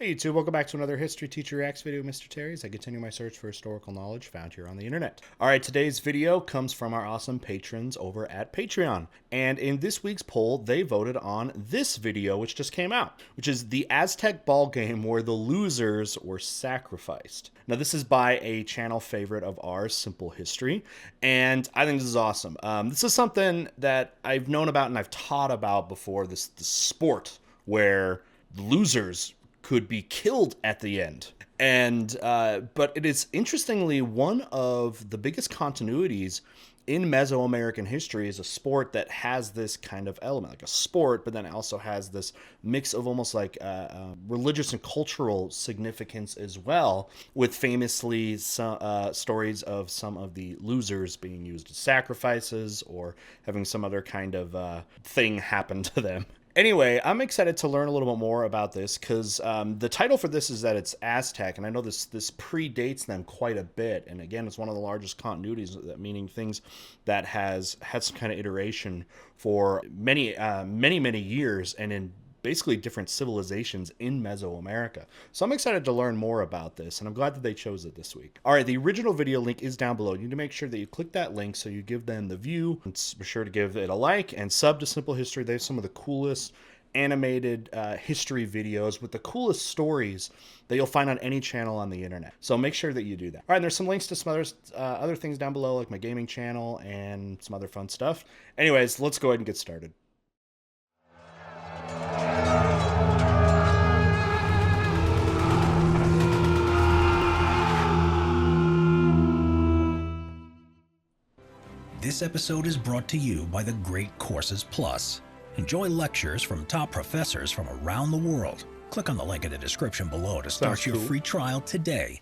Hey YouTube, welcome back to another History Teacher Reacts video, Mr. Terry, as I continue my search for historical knowledge found here on the internet. Alright, today's video comes from our awesome patrons over at Patreon. And in this week's poll, they voted on this video, which just came out, which is the Aztec ball game where the losers were sacrificed. Now, this is by a channel favorite of ours, Simple History, and I think this is awesome. This is something that I've known about and I've taught about before, this sport where the losers could be killed at the end. And but it is interestingly one of the biggest continuities in Mesoamerican history is a sport that has this kind of element, like a sport, but then it also has this mix of almost like religious and cultural significance as well, with famously some stories of some of the losers being used as sacrifices or having some other kind of thing happen to them. Anyway, I'm excited to learn a little bit more about this because the title for this is that it's Aztec, and I know this predates them quite a bit. And again, it's one of the largest continuities, meaning things that has had some kind of iteration for many years and in basically different civilizations in Mesoamerica. So I'm excited to learn more about this, and I'm glad that they chose it this week. All right, the original video link is down below. You need to make sure that you click that link so you give them the view. And be sure to give it a like and sub to Simple History. They have some of the coolest animated history videos with the coolest stories that you'll find on any channel on the internet. So make sure that you do that. All right, and there's some links to some other things down below, like my gaming channel and some other fun stuff. Anyways, let's go ahead and get started. This episode is brought to you by the Great Courses Plus. Enjoy lectures from top professors from around the world. Click on the link in the description below to start your free trial today.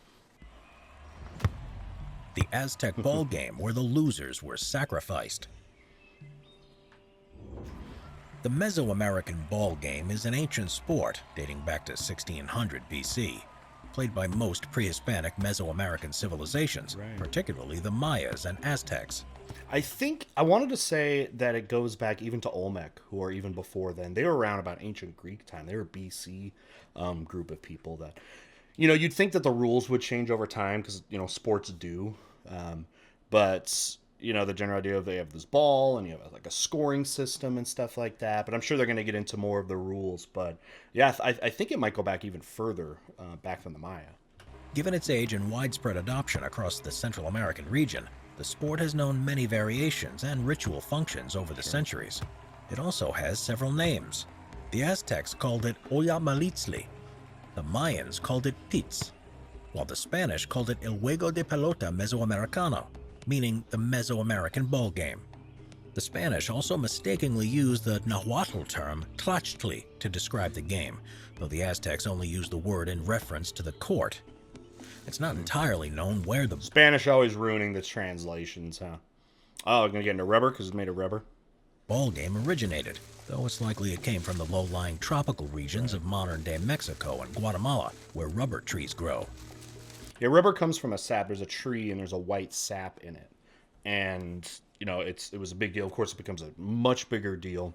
The Aztec ball game where the losers were sacrificed. The Mesoamerican ball game is an ancient sport dating back to 1600 BC. Played by most pre-Hispanic Mesoamerican civilizations, particularly the Mayas and Aztecs. I wanted to say that it goes back even to Olmec, who are even before then. They were around about ancient Greek time. They were a BC group of people that, you'd think that the rules would change over time because, sports do. But, the general idea of they have this ball and you have like a scoring system and stuff like that. But I'm sure they're going to get into more of the rules. But yeah, I think it might go back even further back than the Maya. Given its age and widespread adoption across the Central American region, the sport has known many variations and ritual functions over the centuries. It also has several names. The Aztecs called it Oyamalitzli. The Mayans called it Pitz, while the Spanish called it El Juego de Pelota Mesoamericano, meaning the Mesoamerican ball game. The Spanish also mistakenly used the Nahuatl term Tlachtli to describe the game, though the Aztecs only used the word in reference to the court. It's not entirely known where the Spanish always ruining the translations, huh? Oh, we're gonna get into rubber because it's made of rubber. Ball game originated, though it's likely it came from the low-lying tropical regions of modern-day Mexico and Guatemala, where rubber trees grow. Yeah, rubber comes from a sap. There's a tree and there's a white sap in it, and it was a big deal. Of course, it becomes a much bigger deal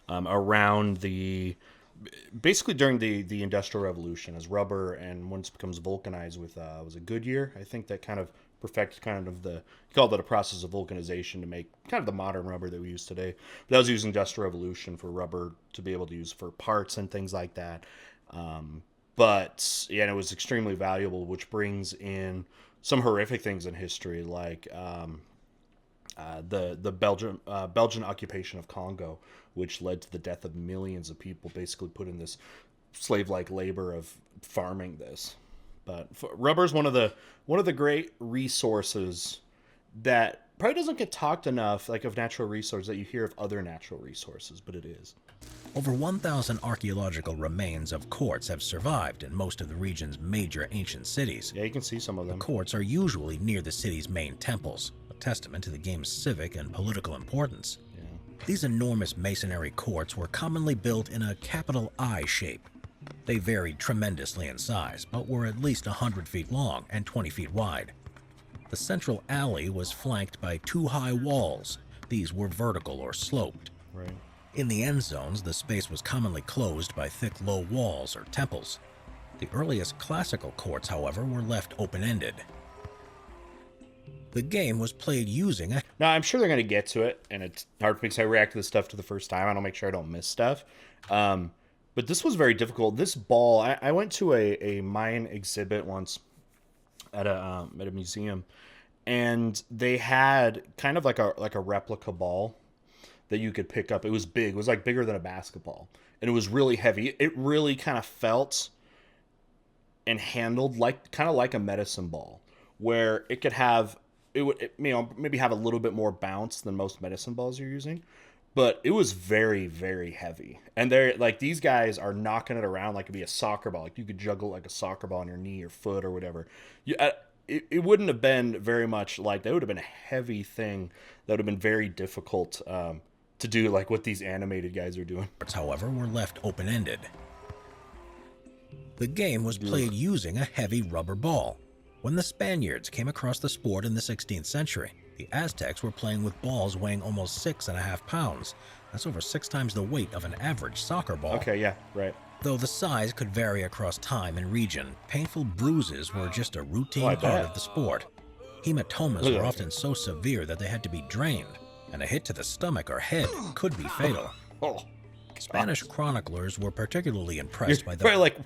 around basically during the Industrial Revolution, as rubber, and once it becomes vulcanized with was it Goodyear? I think that kind of perfects kind of you call it a process of vulcanization to make kind of the modern rubber that we use today. But that was used in Industrial Revolution for rubber to be able to use for parts and things like that. But yeah, it was extremely valuable, which brings in some horrific things in history, like the Belgian occupation of Congo, which led to the death of millions of people, basically put in this slave-like labor of farming this. But rubber is one of the great resources that probably doesn't get talked enough, like of natural resources that you hear of other natural resources, but it is. Over 1,000 archaeological remains of courts have survived in most of the region's major ancient cities. Yeah, you can see some of them. The courts are usually near the city's main temples, a testament to the game's civic and political importance. Yeah. These enormous masonry courts were commonly built in a capital I shape. They varied tremendously in size, but were at least 100 feet long and 20 feet wide. The central alley was flanked by two high walls. These were vertical or sloped. Right. In the end zones, the space was commonly closed by thick low walls or temples. The earliest classical courts, however, were left open-ended. The game was played using a... Now, I'm sure they're going to get to it, and it's hard because I react to this stuff to the first time. I don't make sure I don't miss stuff. But this was very difficult. This ball, I went to a mine exhibit once at a museum, and they had kind of like a replica ball that you could pick up. It was big. It was like bigger than a basketball, and it was really heavy. It really kind of felt and handled kind of like a medicine ball, where it could have maybe have a little bit more bounce than most medicine balls you're using, but it was very, very heavy. And they're like, these guys are knocking it around like it'd be a soccer ball. Like you could juggle like a soccer ball on your knee or foot or whatever. It wouldn't have been very much like that. Would have been a heavy thing that would have been very difficult to do, like what these animated guys are doing. However, were left open-ended. The game was played using a heavy rubber ball. When the Spaniards came across the sport in the 16th century, the Aztecs were playing with balls weighing almost 6.5 pounds. That's over 6 times the weight of an average soccer ball. Okay, yeah, right. Though the size could vary across time and region, painful bruises were just a routine part of the sport. Hematomas were often so severe that they had to be drained, and a hit to the stomach or head could be fatal. Spanish chroniclers were particularly impressed by the... Right, like,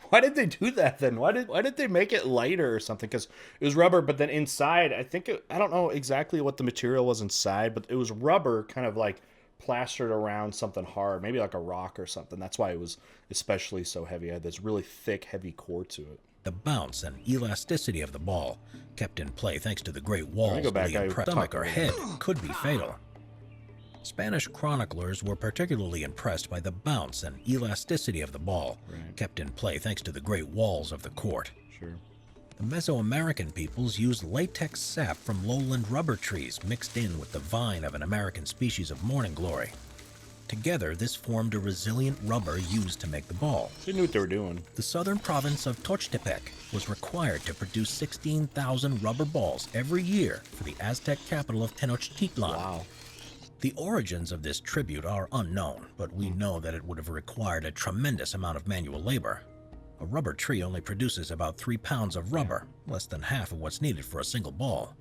why did they do that then? Why did they make it lighter or something? Because it was rubber, but then inside, I don't know exactly what the material was inside, but it was rubber kind of like plastered around something hard, maybe like a rock or something. That's why it was especially so heavy. It had this really thick, heavy core to it. The bounce and elasticity of the ball, kept in play thanks to the great walls, the stomach or head could be fatal. Spanish chroniclers were particularly impressed by the bounce and elasticity of the ball, kept in play thanks to the great walls of the court. Sure. The Mesoamerican peoples used latex sap from lowland rubber trees mixed in with the vine of an American species of morning glory. Together, this formed a resilient rubber used to make the ball. They knew what they were doing. The southern province of Tochtepec was required to produce 16,000 rubber balls every year for the Aztec capital of Tenochtitlan. Wow. The origins of this tribute are unknown, but we know that it would have required a tremendous amount of manual labor. A rubber tree only produces about 3 pounds of rubber, less than half of what's needed for a single ball.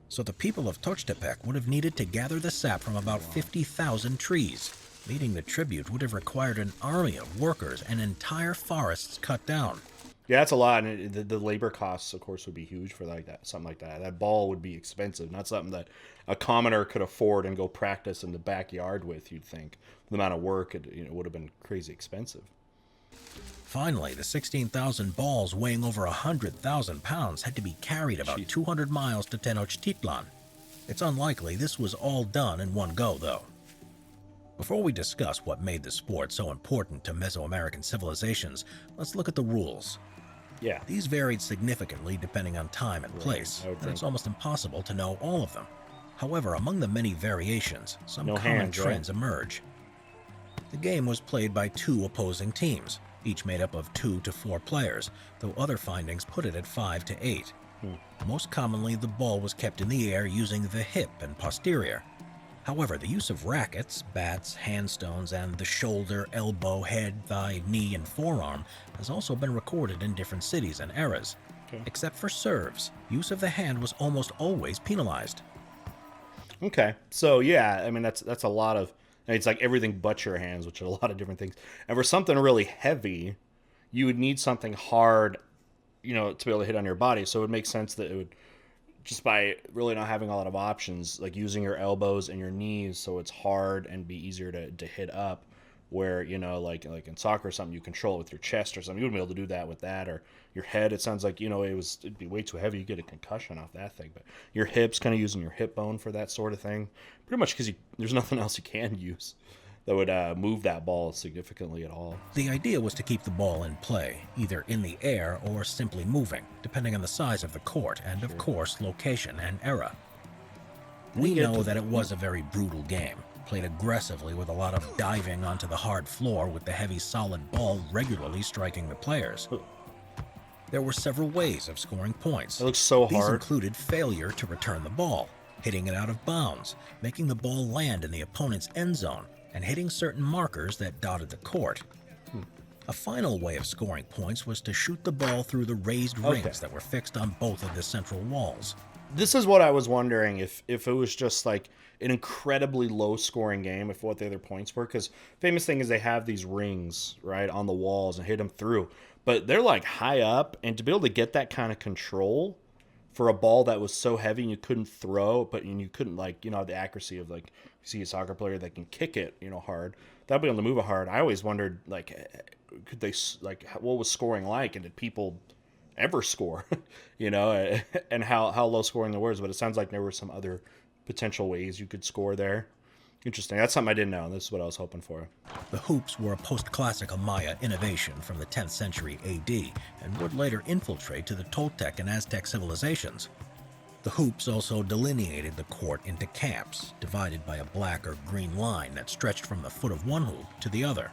So the people of Tochtepec would have needed to gather the sap from about 50,000 trees. Leading the tribute would have required an army of workers and entire forests cut down. Yeah, that's a lot, and the labor costs, of course, would be huge for something like that. That ball would be expensive, not something that a commoner could afford and go practice in the backyard with. You'd think the amount of work it would have been crazy expensive. Finally, the 16,000 balls weighing over 100,000 pounds had to be carried about 200 miles to Tenochtitlan. It's unlikely this was all done in one go, though. Before we discuss what made the sport so important to Mesoamerican civilizations, let's look at the rules. Yeah. These varied significantly depending on time and place, and it's almost impossible to know all of them. However, among the many variations, some common trends emerge. The game was played by 2 opposing teams, each made up of 2 to 4 players, though other findings put it at 5 to 8. Most commonly, the ball was kept in the air using the hip and posterior. However, the use of rackets, bats, handstones, and the shoulder, elbow, head, thigh, knee, and forearm has also been recorded in different cities and eras. Except for serves, use of the hand was almost always penalized. Okay, so yeah, I mean that's a lot of. It's like everything but your hands, which are a lot of different things. And for something really heavy, you would need something hard, to be able to hit on your body. So it would make sense that it would, just by really not having a lot of options, like using your elbows and your knees so it's hard and be easier to hit up, where, like in soccer or something, you control it with your chest or something. You wouldn't be able to do that with that. Or your head, it sounds like, it'd be way too heavy. You get a concussion off that thing. But your hips, kind of using your hip bone for that sort of thing. Pretty much because there's nothing else you can use that would move that ball significantly at all. The idea was to keep the ball in play, either in the air or simply moving, depending on the size of the court and, of course, location and era. We know that it was a very brutal game, played aggressively with a lot of diving onto the hard floor with the heavy solid ball regularly striking the players. There were several ways of scoring points. It looks so hard. These included failure to return the ball, hitting it out of bounds, making the ball land in the opponent's end zone, and hitting certain markers that dotted the court. A final way of scoring points was to shoot the ball through the raised rings that were fixed on both of the central walls. This is what I was wondering, if it was just like an incredibly low scoring game, if what the other points were, because famous thing is they have these rings right on the walls and hit them through, but they're like high up, and to be able to get that kind of control for a ball that was so heavy and you couldn't throw, but you couldn't, like, you know, the accuracy of, like, you see a soccer player that can kick it, you know, hard, that'd be able to move it hard. I always wondered, like, could they, like, what was scoring like, and did people ever score, you know, and how low scoring there was. But it sounds like there were some other potential ways you could score there. Interesting. That's something I didn't know. This is what I was hoping for. The hoops were a post-classical Maya innovation from the 10th century AD and would later infiltrate to the Toltec and Aztec civilizations. The hoops also delineated the court into camps, divided by a black or green line that stretched from the foot of one hoop to the other.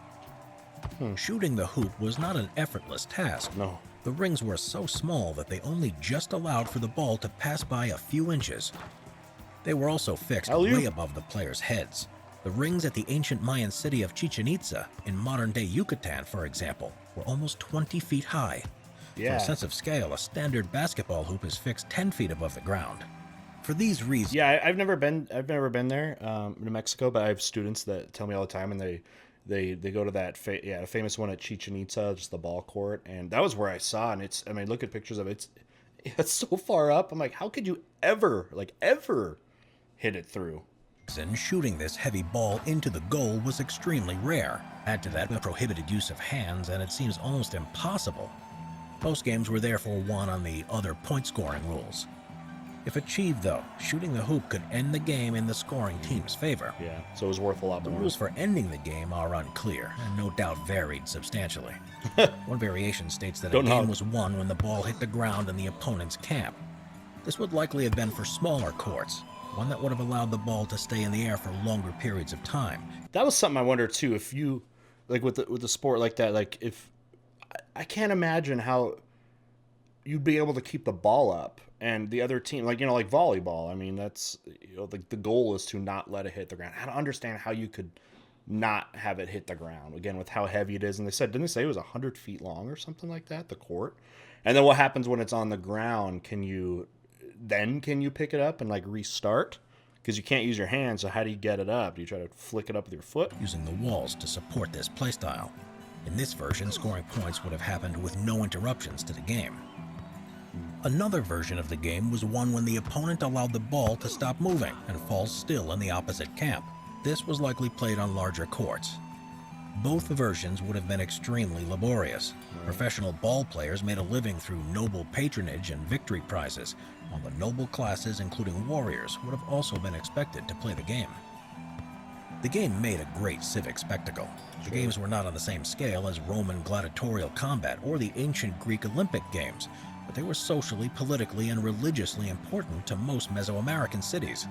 Shooting the hoop was not an effortless task. No. The rings were so small that they only just allowed for the ball to pass by a few inches. They were also fixed way above the players' heads. The rings at the ancient Mayan city of Chichen Itza, in modern-day Yucatan, for example, were almost 20 feet high. Yeah. For a sense of scale, a standard basketball hoop is fixed 10 feet above the ground. For these reasons... Yeah, I've never been there, New Mexico, but I have students that tell me all the time, and they go to that the famous one at Chichen Itza, just the ball court, and that was where I saw, and it's, I mean, look at pictures of it, it's so far up. I'm like, how could you ever hit it through? And shooting this heavy ball into the goal was extremely rare. Add to that the prohibited use of hands, and it seems almost impossible. Most games were therefore won on the other point-scoring rules. If achieved, though, shooting the hoop could end the game in the scoring team's favor. Yeah, so it was worth a lot The more. rules for ending the game are unclear, and no doubt varied substantially. One variation states that a game was won when the ball hit the ground in the opponent's camp. This would likely have been for smaller courts, one that would have allowed the ball to stay in the air for longer periods of time. That was something I wonder too, if you, like, with the sport like that, like, if I can't imagine how you'd be able to keep the ball up and the other team, like, you know, like volleyball, I mean, that's, you know, the goal is to not let it hit the ground. I don't understand how you could not have it hit the ground, again, with how heavy it is. And didn't they say it was 100 feet long or something like that, the court? And then what happens when it's on the ground? Can you pick it up and, like, restart? Because you can't use your hands, so how do you get it up? Do you try to flick it up with your foot? Using the walls to support this playstyle. In this version, scoring points would have happened with no interruptions to the game. Another version of the game was one when the opponent allowed the ball to stop moving and fall still in the opposite camp. This was likely played on larger courts. Both versions would have been extremely laborious. Professional ball players made a living through noble patronage and victory prizes, while the noble classes, including warriors, would have also been expected to play the game. The game made a great civic spectacle. The games were not on the same scale as Roman gladiatorial combat or the ancient Greek Olympic Games, but they were socially, politically, and religiously important to most Mesoamerican cities.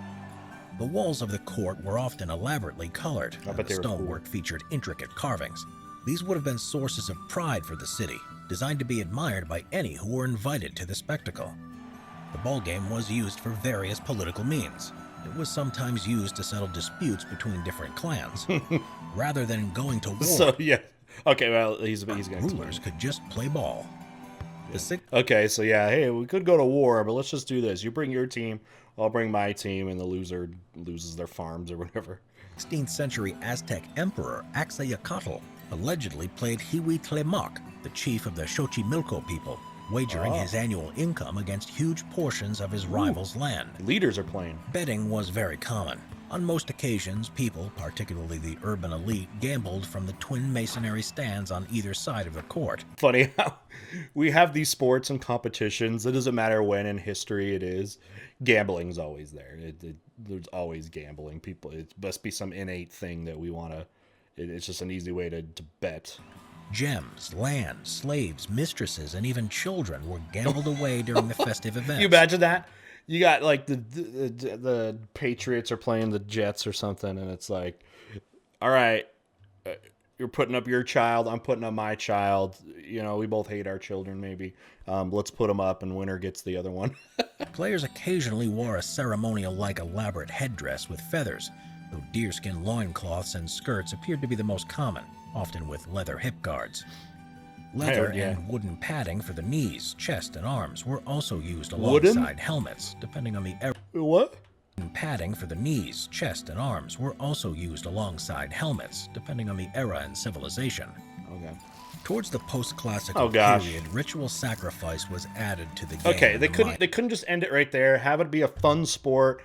The walls of the court were often elaborately colored, and the stonework featured intricate carvings. These would have been sources of pride for the city, designed to be admired by any who were invited to the spectacle. The ball game was used for various political means. It was sometimes used to settle disputes between different clans. Rather than going to war, So, yeah. Okay, well, he's going to rulers could just play ball. Okay, so yeah, hey, we could go to war, but let's just do this. You bring your team, I'll bring my team, and the loser loses their farms or whatever. 16th century Aztec emperor Axayacatl allegedly played Huitlamoc, the chief of the Xochimilco people, wagering his annual income against huge portions of his rival's land. Leaders are playing. Betting was very common. On most occasions, people, particularly the urban elite, gambled from the twin masonry stands on either side of the court. Funny how we have these sports and competitions. It doesn't matter when in history it is. Gambling's always there. There's always gambling. People, it must be some innate thing that we want to. It's just an easy way to bet. Gems, land, slaves, mistresses, and even children were gambled away during the festive events. You imagine that? You got, like, the Patriots are playing the Jets or something, and it's like, all right, you're putting up your child, I'm putting up my child. You know, we both hate our children, maybe. Let's put them up, and winner gets the other one. Players occasionally wore a ceremonial-like elaborate headdress with feathers, though deerskin loincloths and skirts appeared to be the most common, often with leather hip guards. Leather and wooden padding for the knees, chest, and arms were also used alongside helmets, depending on the era. What? Padding for the knees, chest, and arms were also used alongside helmets, depending on the era and civilization. Okay. Towards the post-classical period, ritual sacrifice was added to the game. Okay, they couldn't just end it right there. Have it be a fun sport,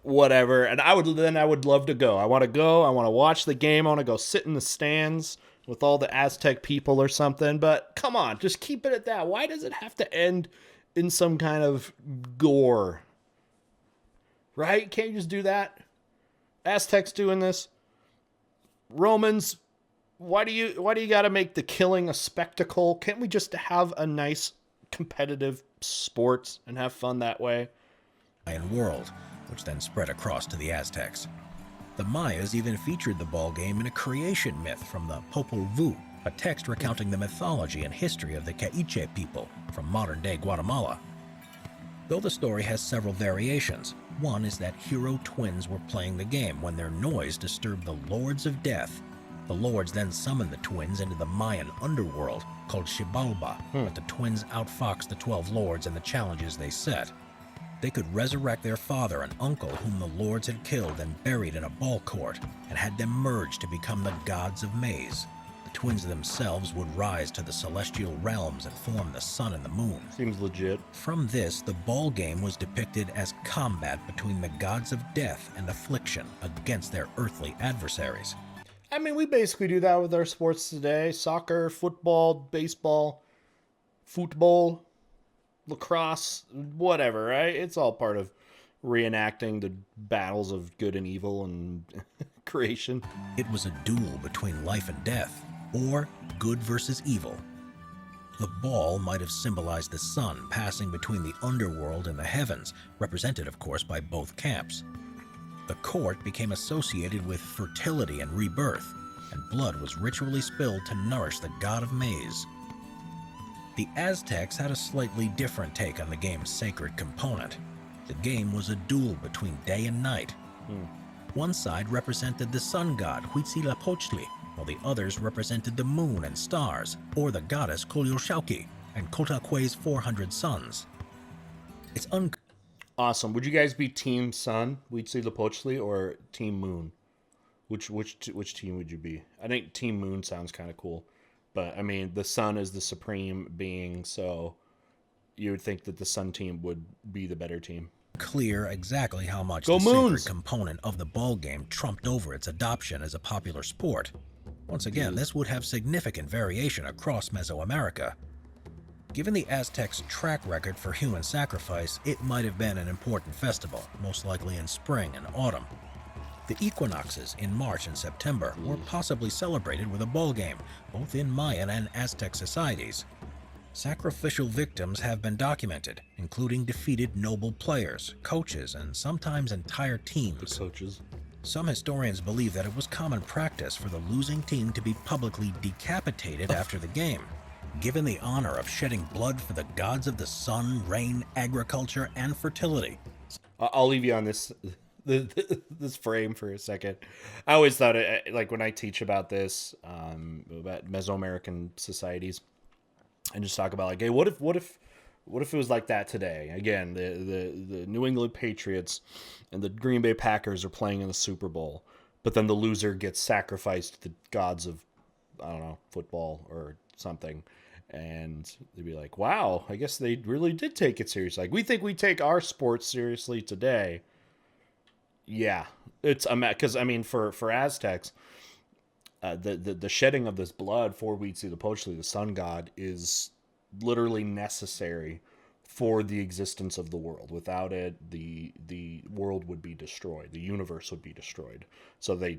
whatever. And I would love to go. I want to go. I want to watch the game. I want to go sit in the stands with all the Aztec people or something. But come on, just keep it at that. Why does it have to end in some kind of gore? Right? Can't you just do that? Aztecs doing this. Romans, why do you got to make the killing a spectacle? Can't we just have a nice competitive sports and have fun that way? Mayan world, which then spread across to the Aztecs. The Mayas even featured the ball game in a creation myth from the Popol Vuh, a text recounting the mythology and history of the K'iche' people from modern-day Guatemala. Though the story has several variations, one is that hero twins were playing the game when their noise disturbed the Lords of Death. The Lords then summoned the twins into the Mayan underworld called Xibalba, but the twins outfoxed the 12 Lords and the challenges they set. They could resurrect their father and uncle whom the Lords had killed and buried in a ball court, and had them merge to become the gods of maize. The twins themselves would rise to the celestial realms and form the sun and the moon. Seems legit. From this, the ball game was depicted as combat between the gods of death and affliction against their earthly adversaries. I mean, we basically do that with our sports today. Soccer, football, baseball, football, lacrosse, whatever, right? It's all part of reenacting the battles of good and evil and creation. It was a duel between life and death, or good versus evil. The ball might have symbolized the sun passing between the underworld and the heavens, represented, of course, by both camps. The court became associated with fertility and rebirth, and blood was ritually spilled to nourish the god of maize. The Aztecs had a slightly different take on the game's sacred component. The game was a duel between day and night. One side represented the sun god Huitzilopochtli, while the others represented the moon and stars, or the goddess Coyolxauhqui and Coatlicue 400 sons. It's Awesome. Would you guys be Team Sun, Huitzilopochtli, or Team Moon? Which team would you be? I think Team Moon sounds kind of cool, but I mean the sun is the supreme being, so you would think that the Sun team would be the better team. Clear exactly how much Go the Moons! sacred component of the ball game trumped over its adoption as a popular sport. Once again, this would have significant variation across Mesoamerica. Given the Aztecs' track record for human sacrifice, it might have been an important festival, most likely in spring and autumn. The equinoxes in March and September were possibly celebrated with a ball game, both in Mayan and Aztec societies. Sacrificial victims have been documented, including defeated noble players, coaches, and sometimes entire teams. Coaches. Some historians believe that it was common practice for the losing team to be publicly decapitated after the game, given the honor of shedding blood for the gods of the sun, rain, agriculture, and fertility. I'll leave you on this frame for a second. I always thought it, like when I teach about this, about Mesoamerican societies, and just talk about like, hey, what if it was like that today? Again, the New England Patriots and the Green Bay Packers are playing in the Super Bowl, but then the loser gets sacrificed to the gods of, I don't know, football or something. And they'd be like, wow, I guess they really did take it seriously. Like, we think we take our sports seriously today. Yeah, it's because I mean, for Aztecs, the shedding of this blood for Huitzilopochtli, the sun god, is literally necessary for the existence of the world. Without it, the world would be destroyed. The universe would be destroyed. So they,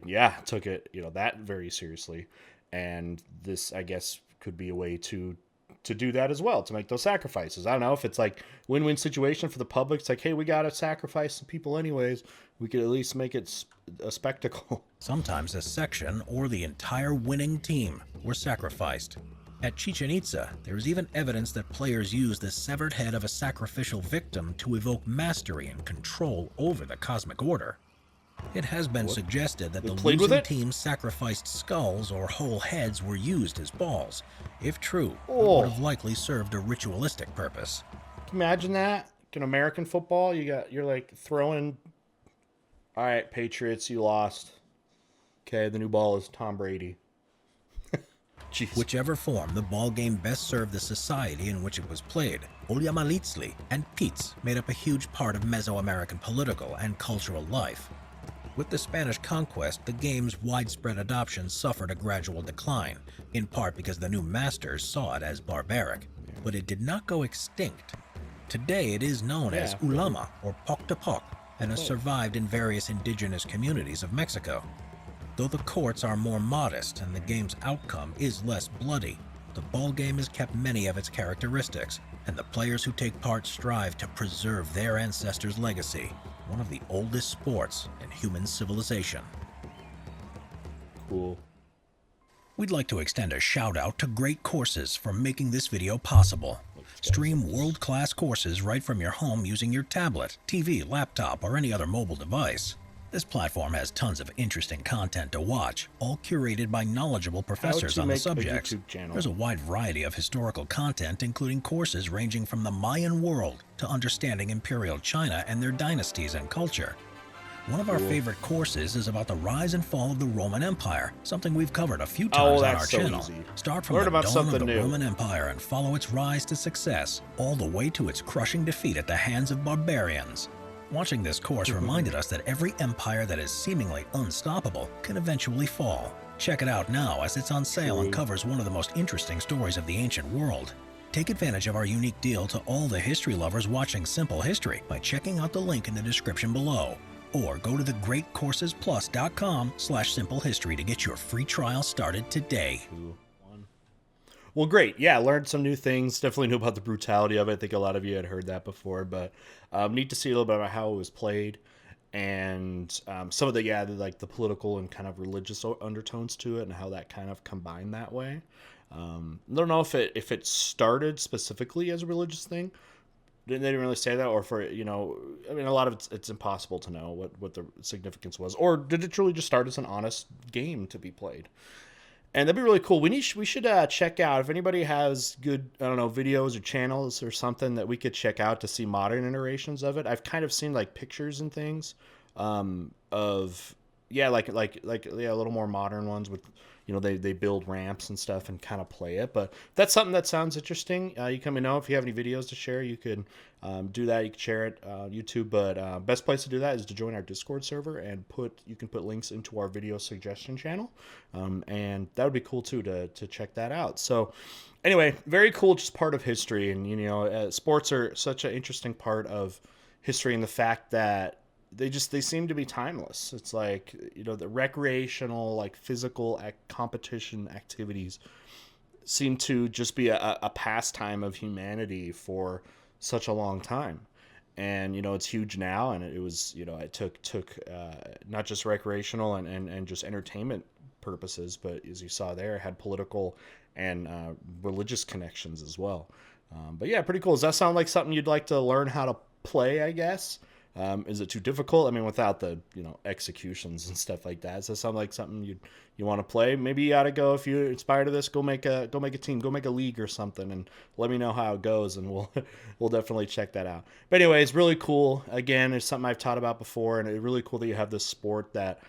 took it, that very seriously. And this, I guess, could be a way to do that as well, to make those sacrifices. I don't know if it's like win-win situation for the public. It's like, hey, we got to sacrifice some people anyways. We could at least make it a spectacle. Sometimes a section or the entire winning team were sacrificed. At Chichen Itza, there is even evidence that players used the severed head of a sacrificial victim to evoke mastery and control over the cosmic order. It has been suggested that They the played with losing it? team sacrificed skulls or whole heads were used as balls. If true, it Oh, would have likely served a ritualistic purpose. can you imagine that? In American football, you're like throwing. All right, Patriots, you lost. Okay, the new ball is Tom Brady. Jeez. Whichever form the ball game best served the society in which it was played, Olyamalitzli and Pitz made up a huge part of Mesoamerican political and cultural life. With the Spanish conquest, the game's widespread adoption suffered a gradual decline, in part because the new masters saw it as barbaric. But it did not go extinct. Today it is known as Ulama or Poc de Poc and has survived in various indigenous communities of Mexico. Though the courts are more modest and the game's outcome is less bloody, the ball game has kept many of its characteristics, and the players who take part strive to preserve their ancestors' legacy, one of the oldest sports in human civilization. Cool. We'd like to extend a shout out to Great Courses for making this video possible. Stream world-class courses right from your home using your tablet, TV, laptop, or any other mobile device. This platform has tons of interesting content to watch, all curated by knowledgeable professors on the subjects. There's a wide variety of historical content, including courses ranging from the Mayan world to understanding Imperial China and their dynasties and culture. One of our favorite courses is about the rise and fall of the Roman Empire, something we've covered a few times on our channel. Start from the dawn of the Roman Empire and follow its rise to success, all the way to its crushing defeat at the hands of barbarians. Watching this course reminded us that every empire that is seemingly unstoppable can eventually fall. Check it out now as it's on sale and covers one of the most interesting stories of the ancient world. Take advantage of our unique deal to all the history lovers watching Simple History by checking out the link in the description below. Or go to thegreatcoursesplus.com/simplehistory to get your free trial started today. Well, great. Yeah, learned some new things. Definitely knew about the brutality of it. I think a lot of you had heard that before, but neat to see a little bit about how it was played and some of the like the political and kind of religious undertones to it and how that kind of combined that way. I don't know if it started specifically as a religious thing. They didn't really say that, or for, I mean, a lot of it's impossible to know what the significance was, or did it truly just start as an honest game to be played? And that'd be really cool. We should check out if anybody has good, I don't know, videos or channels or something that we could check out to see modern iterations of it. I've kind of seen like pictures and things of like a little more modern ones with, they build ramps and stuff and kind of play it. But if that's something that sounds interesting, you can let me know. If you have any videos to share, you could do that. You can share it YouTube. But best place to do that is to join our Discord server and you can put links into our video suggestion channel. And that would be cool too to check that out. So anyway, very cool, just part of history. And sports are such an interesting part of history, and the fact that they seem to be timeless. It's like, the recreational, like physical competition activities seem to just be a pastime of humanity for such a long time. And, it's huge now. And it was, it took not just recreational and just entertainment purposes, but as you saw there, it had political and religious connections as well. But yeah, pretty cool. Does that sound like something you'd like to learn how to play, I guess? Is it too difficult? I mean, without the executions and stuff like that. Does that sound like something you want to play? Maybe you gotta go, if you're inspired of this, go make a team, go make a league or something, and let me know how it goes, and we'll definitely check that out. But anyway, it's really cool. Again, it's something I've taught about before, and it's really cool that you have this sport that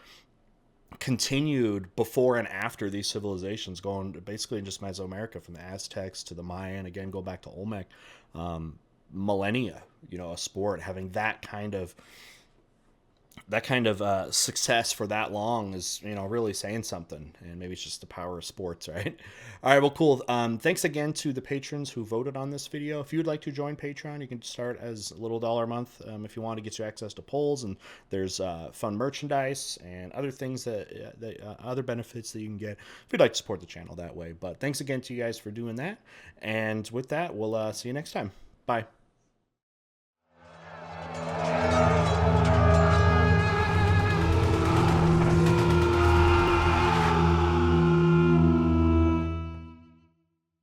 continued before and after these civilizations, going basically in just Mesoamerica, from the Aztecs to the Mayan, again go back to Olmec. Millennia, a sport having that kind of success for that long is, really saying something. And maybe it's just the power of sports, right? All right, well, cool. Thanks again to the patrons who voted on this video. If you'd like to join Patreon, you can start as a little $1 a month if you want to get you access to polls, and there's fun merchandise and other things other benefits that you can get if you'd like to support the channel that way. But thanks again to you guys for doing that, and with that, we'll see you next time. Bye.